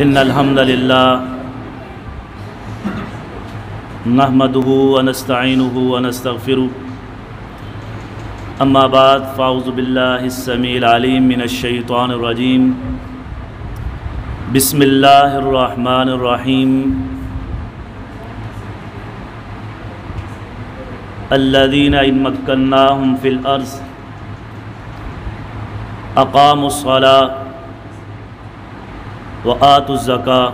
إن الحمد لله نحمده ونستعينه ونستغفره أما بعد فأعوذ بالله السميع العليم من الشيطان الرجيم بسم الله الرحمن الرحيم الذين إن مكناهم في الأرض أقاموا الصلاة وآتوا الزكاة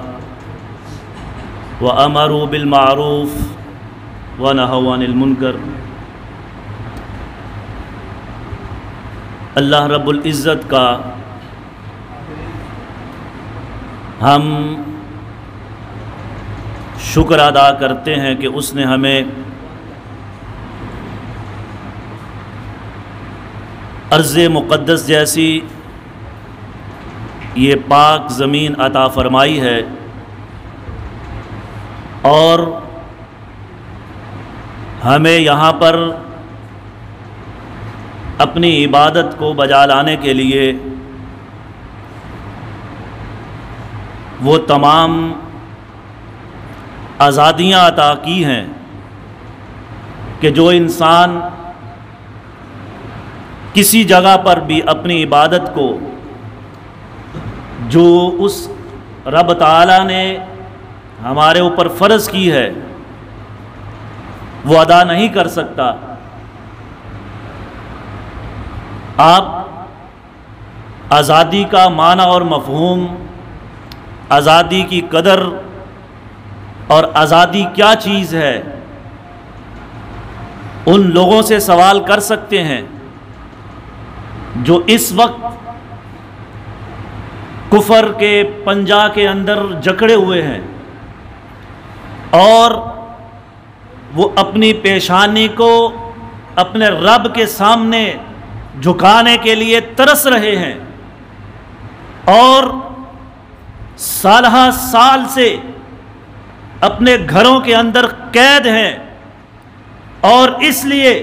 وأمروا بالمعروف ونهوا عن المنکر۔ اللہ رب العزت کا ہم شکر ادا کرتے ہیں کہ اس نے ہمیں ارض مقدس جیسی یہ پاک زمین عطا فرمائی ہے، اور ہمیں یہاں پر اپنی عبادت کو بجا لانے کے لیے وہ تمام آزادیاں عطا کی ہیں کہ جو انسان کسی جگہ پر بھی اپنی عبادت کو جو اس رب تعالیٰ نے ہمارے اوپر فرض کی ہے وہ ادا نہیں کر سکتا۔ آپ آزادی کا معنی اور مفہوم، آزادی کی قدر اور آزادی کیا چیز ہے ان لوگوں سے سوال کر سکتے ہیں جو اس وقت کفر کے پنجہ کے اندر جکڑے ہوئے ہیں اور وہ اپنی پیشانی کو اپنے رب کے سامنے جھکانے کے لیے ترس رہے ہیں، اور سالہ سال سے اپنے گھروں کے اندر قید ہیں، اور اس لیے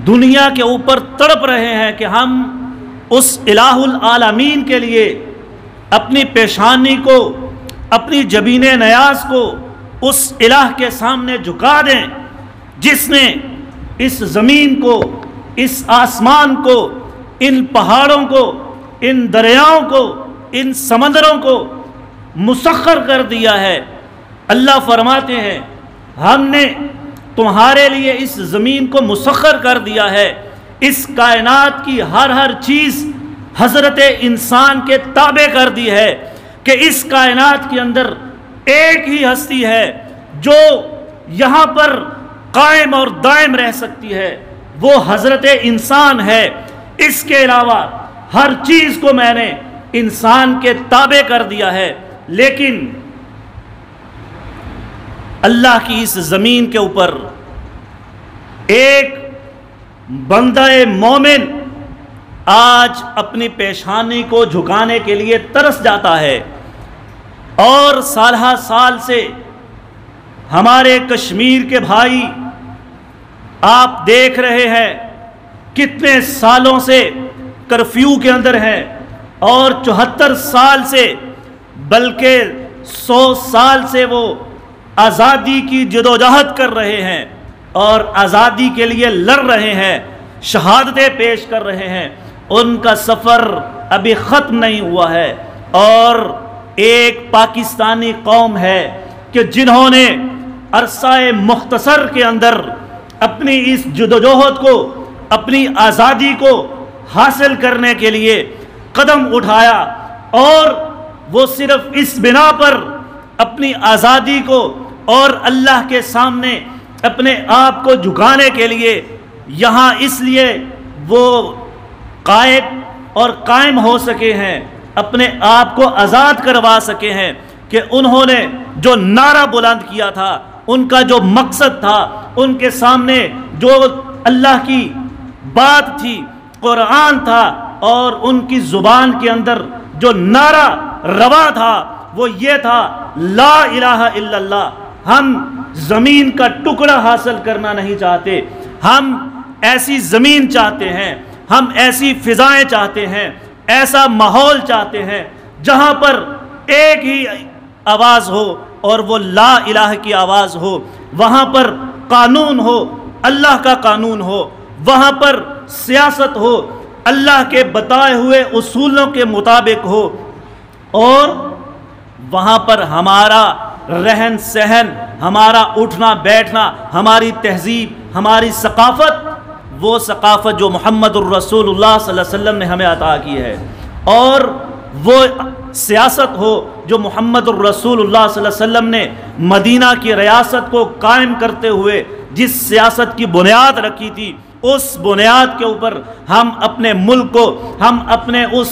دنیا کے اوپر تڑپ رہے ہیں کہ ہم اس الہ العالمین کے لیے اپنی پیشانی کو، اپنی جبین نیاز کو اس الہ کے سامنے جھکا دیں جس نے اس زمین کو، اس آسمان کو، ان پہاڑوں کو، ان دریاؤں کو، ان سمندروں کو مسخر کر دیا ہے۔ اللہ فرماتے ہیں ہم نے تمہارے لیے اس زمین کو مسخر کر دیا ہے، اس کائنات کی ہر چیز حضرت انسان کے تابع کر دی ہے کہ اس کائنات کے اندر ایک ہی ہستی ہے جو یہاں پر قائم اور دائم رہ سکتی ہے، وہ حضرت انسان ہے۔ اس کے علاوہ ہر چیز کو میں نے انسان کے تابع کر دیا ہے، لیکن اللہ کی اس زمین کے اوپر ایک بندہ مومن آج اپنی پیشانی کو جھکانے کے لیے ترس جاتا ہے، اور سالہ سال سے ہمارے کشمیر کے بھائی آپ دیکھ رہے ہیں کتنے سالوں سے کرفیو کے اندر ہیں، اور 74 سال سے بلکہ 100 سال سے وہ آزادی کی جدوجہد کر رہے ہیں اور آزادی کے لیے لڑ رہے ہیں، شہادتیں پیش کر رہے ہیں۔ ان کا سفر ابھی ختم نہیں ہوا ہے، اور ایک پاکستانی قوم ہے کہ جنہوں نے عرصہ مختصر کے اندر اپنی اس جدوجہد کو، اپنی آزادی کو حاصل کرنے کے لیے قدم اٹھایا، اور وہ صرف اس بنا پر اپنی آزادی کو اور اللہ کے سامنے اپنے آپ کو جھکانے کے لیے یہاں اس لیے وہ قائد اور قائم ہو سکے ہیں، اپنے آپ کو آزاد کروا سکے ہیں کہ انہوں نے جو نعرہ بلند کیا تھا، ان کا جو مقصد تھا، ان کے سامنے جو اللہ کی بات تھی، قرآن تھا، اور ان کی زبان کے اندر جو نعرہ روا تھا وہ یہ تھا لا الہ الا اللہ۔ ہم زمین کا ٹکڑا حاصل کرنا نہیں چاہتے، ہم ایسی زمین چاہتے ہیں، ہم ایسی فضائیں چاہتے ہیں، ایسا ماحول چاہتے ہیں جہاں پر ایک ہی آواز ہو اور وہ لا الہ کی آواز ہو، وہاں پر قانون ہو، اللہ کا قانون ہو، وہاں پر سیاست ہو، اللہ کے بتائے ہوئے اصولوں کے مطابق ہو، اور وہاں پر ہمارا رہن سہن، ہمارا اٹھنا بیٹھنا، ہماری تہذیب، ہماری ثقافت، وہ ثقافت جو محمد الرسول اللہ صلی اللہ علیہ وسلم نے ہمیں عطا کی ہے، اور وہ سیاست ہو جو محمد الرسول اللہ صلی اللہ علیہ وسلم نے مدینہ کی ریاست کو قائم کرتے ہوئے جس سیاست کی بنیاد رکھی تھی، اس بنیاد کے اوپر ہم اپنے ملک کو، ہم اپنے اس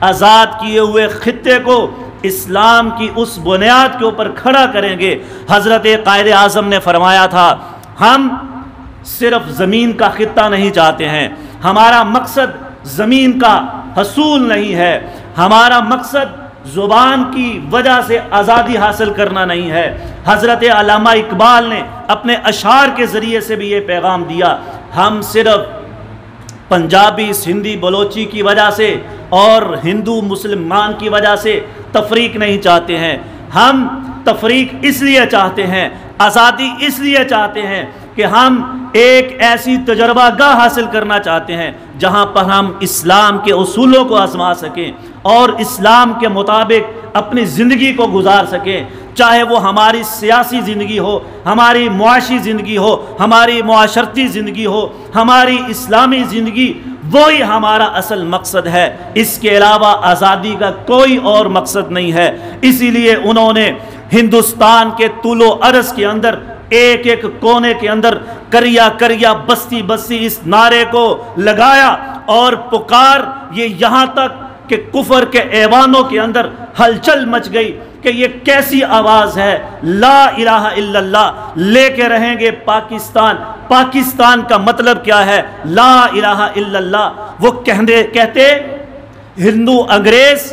آزاد کیے ہوئے خطے کو اسلام کی اس بنیاد کے اوپر کھڑا کریں گے۔ حضرت قائد اعظم نے فرمایا تھا، ہم صرف زمین کا خطہ نہیں چاہتے ہیں، ہمارا مقصد زمین کا حصول نہیں ہے، ہمارا مقصد زبان کی وجہ سے آزادی حاصل کرنا نہیں ہے۔ حضرت علامہ اقبال نے اپنے اشعار کے ذریعے سے بھی یہ پیغام دیا، ہم صرف پنجابی، سندھی، بلوچی کی وجہ سے اور ہندو مسلمان کی وجہ سے تفریق نہیں چاہتے ہیں، ہم تفریق اس لیے چاہتے ہیں، آزادی اس لیے چاہتے ہیں کہ ہم ایک ایسی تجربہ گاہ حاصل کرنا چاہتے ہیں جہاں پر ہم اسلام کے اصولوں کو آزما سکیں اور اسلام کے مطابق اپنی زندگی کو گزار سکیں، چاہے وہ ہماری سیاسی زندگی ہو، ہماری معاشی زندگی ہو، ہماری معاشرتی زندگی ہو، ہماری اسلامی زندگی، وہی ہمارا اصل مقصد ہے، اس کے علاوہ آزادی کا کوئی اور مقصد نہیں ہے۔ اسی لیے انہوں نے ہندوستان کے طول و عرض کے اندر ایک ایک کونے کے اندر کریا کریا بستی بستی اس نعرے کو لگایا اور پکار، یہ یہاں تک کہ کفر کے ایوانوں کے اندر ہلچل مچ گئی کہ یہ کیسی آواز ہے، لا الہ الا اللہ لے کے رہیں گے پاکستان۔ پاکستان کا مطلب کیا ہے؟ لا الہ الا اللہ۔ وہ کہتے ہندو انگریز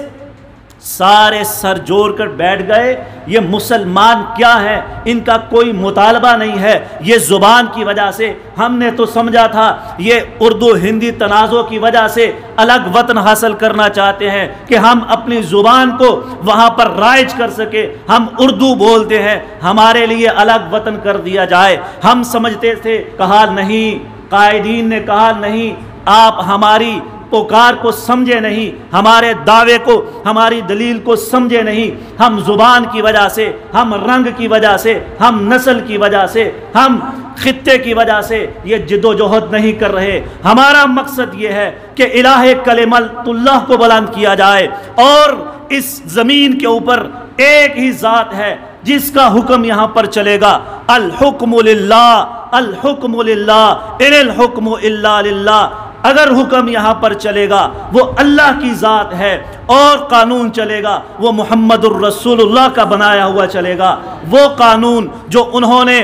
سارے سر جوڑ کر بیٹھ گئے، یہ مسلمان کیا ہے، ان کا کوئی مطالبہ نہیں ہے، یہ زبان کی وجہ سے، ہم نے تو سمجھا تھا یہ اردو ہندی تنازع کی وجہ سے الگ وطن حاصل کرنا چاہتے ہیں کہ ہم اپنی زبان کو وہاں پر رائج کر سکے، ہم اردو بولتے ہیں، ہمارے لیے الگ وطن کر دیا جائے۔ ہم سمجھتے تھے، کہا نہیں، قائدین نے کہا نہیں، آپ ہماری پکار کو سمجھے نہیں، ہمارے دعوے کو، ہماری دلیل کو سمجھے نہیں، ہم زبان کی وجہ سے، ہم رنگ کی وجہ سے، ہم نسل کی وجہ سے، ہم خطے کی وجہ سے یہ جد و جہد نہیں کر رہے۔ ہمارا مقصد یہ ہے کہ الہ کلمۃ اللہ کو بلند کیا جائے، اور اس زمین کے اوپر ایک ہی ذات ہے جس کا حکم یہاں پر چلے گا، الحکم للہ، الحکم للہ، ان الحکم الا للہ۔ اگر حکم یہاں پر چلے گا وہ اللہ کی ذات ہے، اور قانون چلے گا وہ محمد الرسول اللہ کا بنایا ہوا چلے گا، وہ قانون جو انہوں نے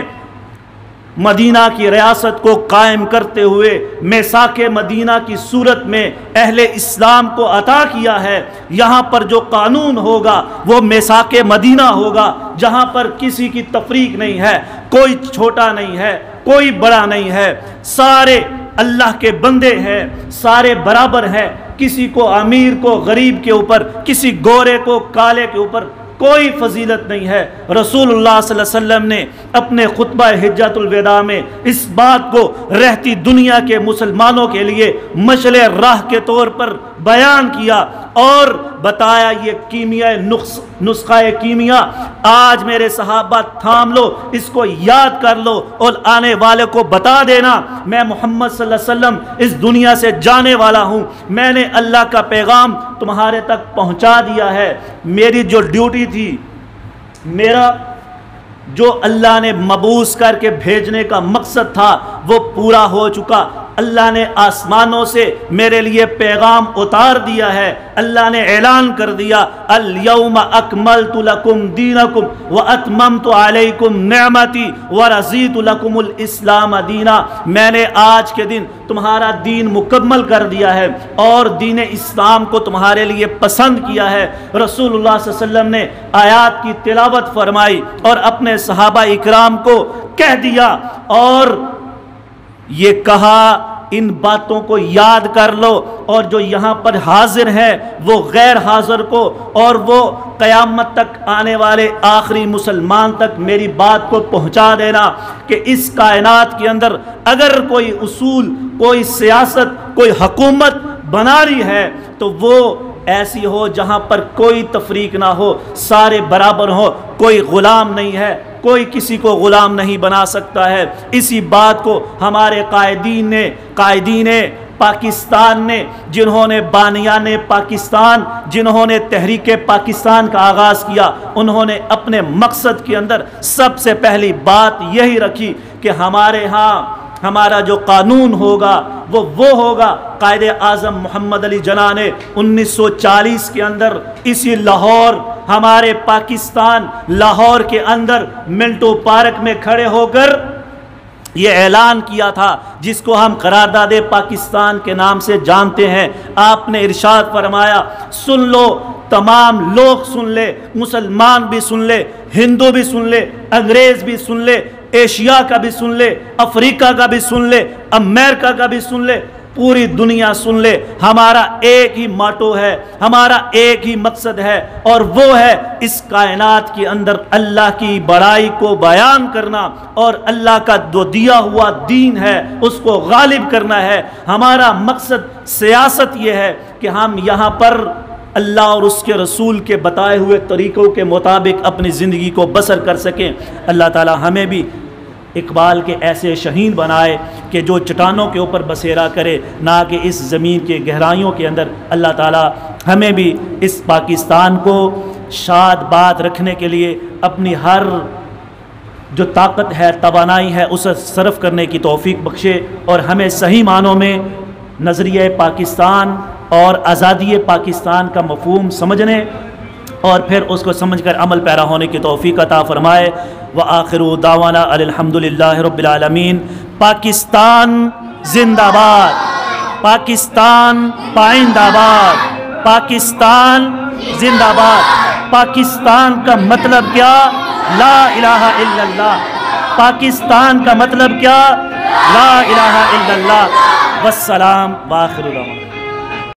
مدینہ کی ریاست کو قائم کرتے ہوئے میثاق مدینہ کی صورت میں اہل اسلام کو عطا کیا ہے۔ یہاں پر جو قانون ہوگا وہ میثاق مدینہ ہوگا، جہاں پر کسی کی تفریق نہیں ہے، کوئی چھوٹا نہیں ہے، کوئی بڑا نہیں ہے، سارے اللہ کے بندے ہیں، سارے برابر ہیں، کسی کو امیر کو غریب کے اوپر، کسی گورے کو کالے کے اوپر کوئی فضیلت نہیں ہے۔ رسول اللہ صلی اللہ علیہ وسلم نے اپنے خطبہ حجۃ الوداع میں اس بات کو رہتی دنیا کے مسلمانوں کے لیے مشعل راہ کے طور پر بیان کیا اور بتایا، یہ کیمیاء نسخہ کیمیا آج میرے صحابہ تھام لو، اس کو یاد کر لو اور آنے والے کو بتا دینا، میں محمد صلی اللہ علیہ وسلم اس دنیا سے جانے والا ہوں، میں نے اللہ کا پیغام تمہارے تک پہنچا دیا ہے، میری جو ڈیوٹی تھی، میرا جو اللہ نے مبعوث کر کے بھیجنے کا مقصد تھا وہ پورا ہو چکا۔ اللہ نے آسمانوں سے میرے لیے پیغام اتار دیا ہے، اللہ نے اعلان کر دیا، الیوم اکملت لکم دینکم واتممت علیکم نعمتی ورضیت لکم الاسلام دینا، میں نے آج کے دن تمہارا دین مکمل کر دیا ہے اور دین اسلام کو تمہارے لیے پسند کیا ہے۔ رسول اللہ صلی اللہ علیہ وسلم نے آیات کی تلاوت فرمائی اور اپنے صحابہ اکرام کو کہہ دیا اور یہ کہا ان باتوں کو یاد کر لو، اور جو یہاں پر حاضر ہے وہ غیر حاضر کو اور وہ قیامت تک آنے والے آخری مسلمان تک میری بات کو پہنچا دینا کہ اس کائنات کے اندر اگر کوئی اصول، کوئی سیاست، کوئی حکومت بنا رہی ہے تو وہ ایسی ہو جہاں پر کوئی تفریق نہ ہو، سارے برابر ہو، کوئی غلام نہیں ہے، کوئی کسی کو غلام نہیں بنا سکتا ہے۔ اسی بات کو ہمارے قائدین پاکستان نے، جنہوں نے بانیان پاکستان، جنہوں نے تحریک پاکستان کا آغاز کیا، انہوں نے اپنے مقصد کے اندر سب سے پہلی بات یہی رکھی کہ ہمارے ہاں ہمارا جو قانون ہوگا وہ ہوگا قائد اعظم محمد علی جناح نے 1940 کے اندر اسی لاہور، ہمارے پاکستان لاہور کے اندر منٹو پارک میں کھڑے ہو کر یہ اعلان کیا تھا، جس کو ہم قرارداد پاکستان کے نام سے جانتے ہیں۔ آپ نے ارشاد فرمایا، سن لو، تمام لوگ سن لے، مسلمان بھی سن لے، ہندو بھی سن لے، انگریز بھی سن لے، ایشیا کا بھی سن لے، افریقہ کا بھی سن لے، امریکہ کا بھی سن لے، پوری دنیا سن لے، ہمارا ایک ہی ماٹو ہے، ہمارا ایک ہی مقصد ہے، اور وہ ہے اس کائنات کے اندر اللہ کی بڑائی کو بیان کرنا، اور اللہ کا جو دیا ہوا دین ہے اس کو غالب کرنا ہے۔ ہمارا مقصد سیاست یہ ہے کہ ہم یہاں پر اللہ اور اس کے رسول کے بتائے ہوئے طریقوں کے مطابق اپنی زندگی کو بسر کر سکیں۔ اللہ تعالی ہمیں بھی اقبال کے ایسے شہین بنائے کہ جو چٹانوں کے اوپر بسیرا کرے، نہ کہ اس زمین کے گہرائیوں کے اندر۔ اللہ تعالی ہمیں بھی اس پاکستان کو شاد باد رکھنے کے لیے اپنی ہر جو طاقت ہے، توانائی ہے، اسے صرف کرنے کی توفیق بخشے، اور ہمیں صحیح معنوں میں نظریہ پاکستان اور آزادی پاکستان کا مفہوم سمجھنے اور پھر اس کو سمجھ کر عمل پیرا ہونے کی توفیق عطا فرمائے۔ وآخر دعوانا الحمدللہ رب العالمین۔ پاکستان زندہ باد، پاکستان پائندہ باد، پاکستان زندہ باد۔ پاکستان کا مطلب کیا؟ لا الہ الا اللہ۔ پاکستان کا مطلب کیا؟ لا الہ الا اللہ۔ والسلام وآخر دعوانا۔